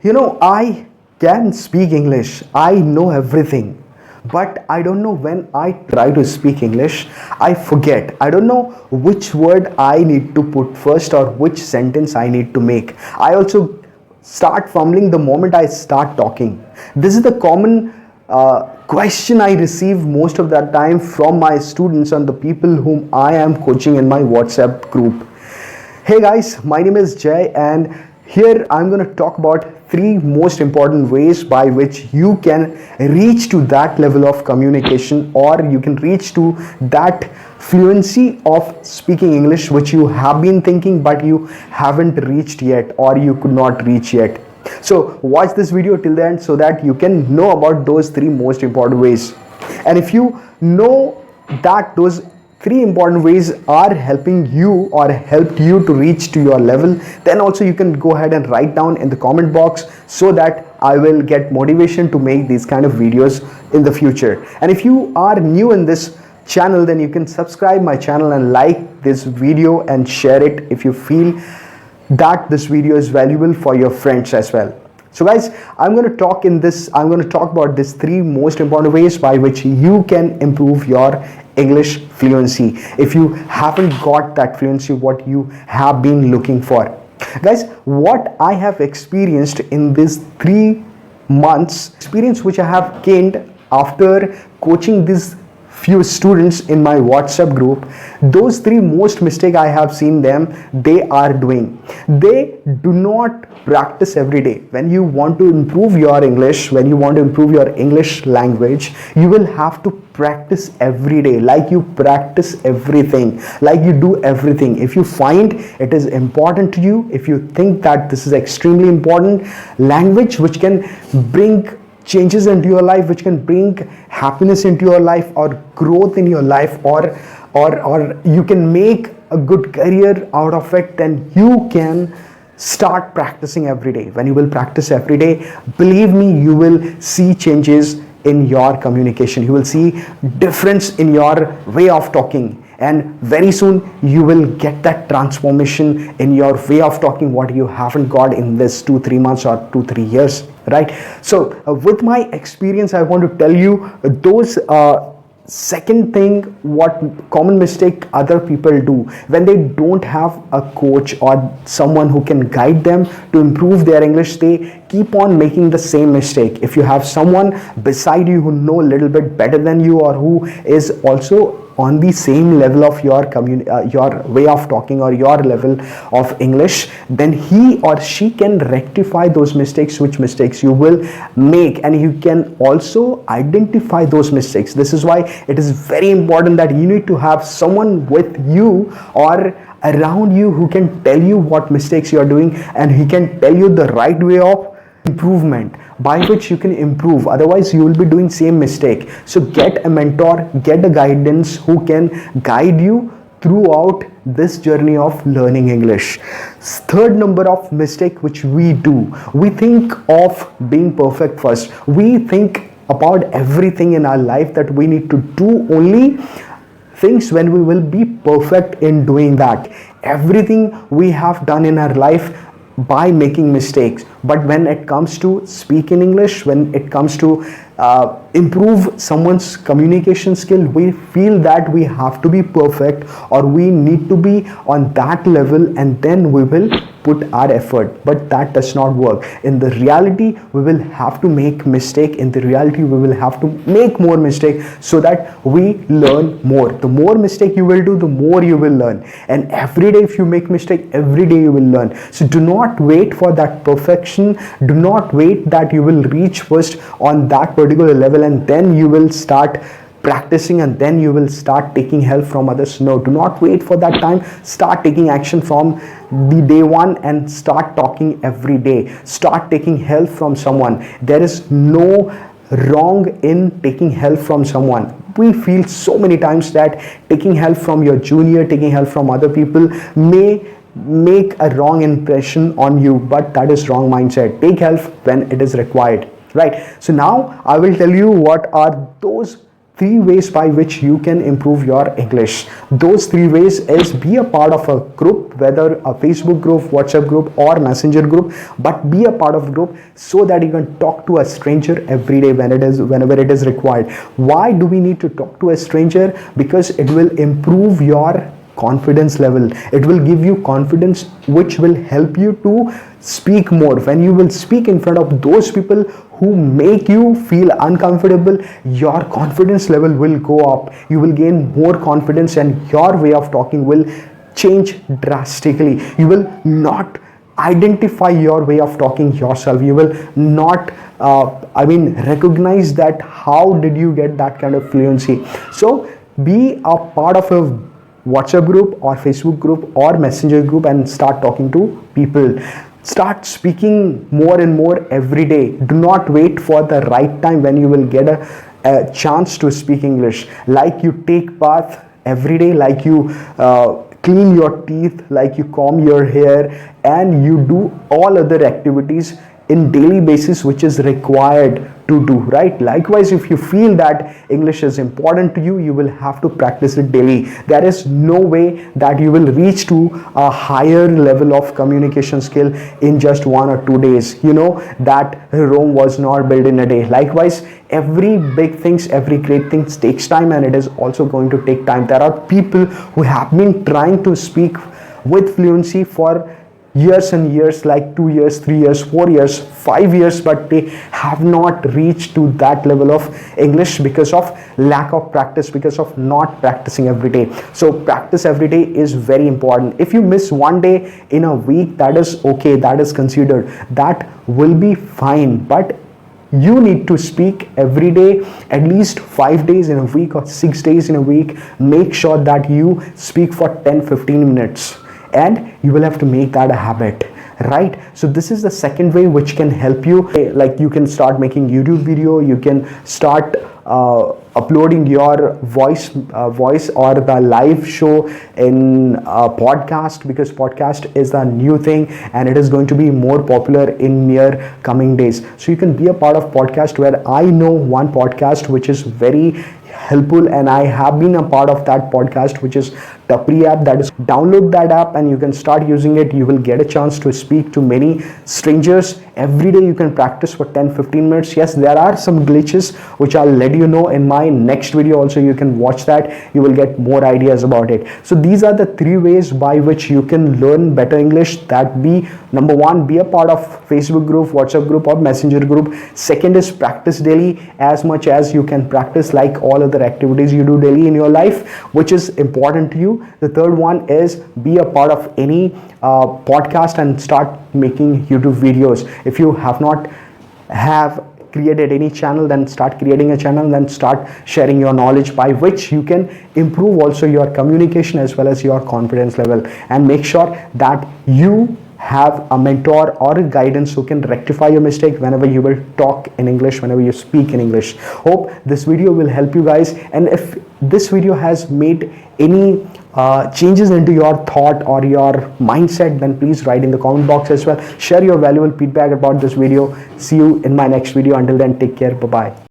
I can speak English. I know everything. But I don't know when I try to speak English, I forget. I don't know which word I need to put first or which sentence I need to make. I also start fumbling the moment I start talking. This is the common question I receive most of that time from my students and the people whom I am coaching in my WhatsApp group. Hey guys, my name is Jay, and here I'm going to talk about three most important ways by which you can reach to that level of communication, or you can reach to that fluency of speaking English which you have been thinking but you haven't reached yet, or you could not reach yet. So watch this video till the end so that you can know about those three most important ways. And if you know that those three important ways are helping you or helped you to reach to your level, then also you can go ahead and write down in the comment box so that I will get motivation to make these kind of videos in the future. And if you are new in this channel, then you can subscribe my channel and like this video and share it if you feel that this video is valuable for your friends as well. So guys, I'm going to talk about these three most important ways by which you can improve your English fluency if you haven't got that fluency what you have been looking for. Guys, what I have experienced in these 3 months, experience which I have gained after coaching these few students in my WhatsApp group, those three most mistake I have seen them they are doing. They do not practice every day. When you want to improve your English, when you want to improve your English language, you will have to practice every day, like you practice everything, like you do everything. If you find it is important to you, if you think that this is extremely important language which can bring changes into your life, which can bring happiness into your life or growth in your life, or you can make a good career out of it, then you can start practicing every day. When you will practice every day, believe me, you will see changes in your communication. You will see difference in your way of talking, and very soon you will get that transformation in your way of talking what you haven't got in this 2-3 months or 2-3 years, right? So with my experience, I want to tell you those second thing, what common mistake other people do when they don't have a coach or someone who can guide them to improve their English. They keep on making the same mistake. If you have someone beside you who know a little bit better than you, or who is also on the same level of your way of talking or your level of English, then he or she can rectify those mistakes, which mistakes you will make, and you can also identify those mistakes. This is why it is very important that you need to have someone with you or around you who can tell you what mistakes you are doing, and he can tell you the right way of improvement by which you can improve. Otherwise you will be doing same mistake. So get a mentor, get a guidance who can guide you throughout this journey of learning English. Third number of mistake which we do, we think of being perfect first. We think about everything in our life that we need to do only things when we will be perfect in doing that. Everything we have done in our life by making mistakes. But when it comes to speaking English, when it comes to improve someone's communication skill, we feel that we have to be perfect or we need to be on that level, and then we will put our effort. But that does not work. In the reality, we will have to make mistake. In the reality, we will have to make more mistake so that we learn more. The more mistake you will do, the more you will learn. And every day if you make mistake, every day you will learn. So do not wait for that perfection. Do not wait that you will reach first on that particular level and then you will start practicing and then you will start taking help from others. No, do not wait for that time. Start taking action from the day one and start talking every day. Start taking help from someone. There is no wrong in taking help from someone. We feel so many times that taking help from your junior, taking help from other people may make a wrong impression on you, but that is wrong mindset. Take help when it is required, right? So now I will tell you what are those three ways by which you can improve your English. Those three ways is be a part of a group, whether a Facebook group, WhatsApp group, or Messenger group, but be a part of a group so that you can talk to a stranger every day whenever it is required. Why do we need to talk to a stranger? Because it will improve your confidence level. It will give you confidence, which will help you to speak more. When you will speak in front of those people who make you feel uncomfortable, your confidence level will go up. You will gain more confidence and your way of talking will change drastically. You will not identify your way of talking yourself. You will not recognize that how did you get that kind of fluency. So be a part of a WhatsApp group or Facebook group or Messenger group and start talking to people. Start speaking more and more every day. Do not wait for the right time when you will get a chance to speak English. Like you take bath every day, like you clean your teeth, like you comb your hair, and you do all other activities in daily basis which is required to do, right? Likewise, if you feel that English is important to you, you will have to practice it daily. There is no way that you will reach to a higher level of communication skill in just 1 or 2 days. You know that Rome was not built in a day. Likewise, every big things, every great things takes time, and it is also going to take time. There are people who have been trying to speak with fluency for years and years, like 2 years, 3 years, 4 years, 5 years, but they have not reached to that level of English because of lack of practice, because of not practicing every day. So practice every day is very important. If you miss one day in a week, that is okay, that is considered, that will be fine, but you need to speak every day, at least 5 days in a week or 6 days in a week. Make sure that you speak for 10-15 minutes, and you will have to make that a habit, right? So this is the second way which can help you. Like you can start making YouTube video, you can start uploading your voice or the live show in a podcast, because podcast is the new thing and it is going to be more popular in near coming days. So you can be a part of podcast, where I know one podcast which is very helpful and I have been a part of that podcast, which is Tapri app. That is, download that app and you can start using it. You will get a chance to speak to many strangers every day. You can practice for 10-15 minutes. Yes, there are some glitches which I'll let you know in my next video. Also, you can watch that, you will get more ideas about it. So these are the three ways by which you can learn better English. That be, number one, be a part of Facebook group, WhatsApp group, or Messenger group. Second is practice daily as much as you can practice, like all other activities you do daily in your life, which is important to you. The third one is be a part of any podcast and start making YouTube videos. If you have not created any channel, then start creating a channel, then start sharing your knowledge, by which you can improve also your communication as well as your confidence level. And make sure that you have a mentor or a guidance who can rectify your mistake whenever you will talk in English, whenever you speak in English. Hope this video will help you guys, and if this video has made any changes into your thought or your mindset, then please write in the comment box as well. Share your valuable feedback about this video. See you in my next video. Until then, take care. Bye bye.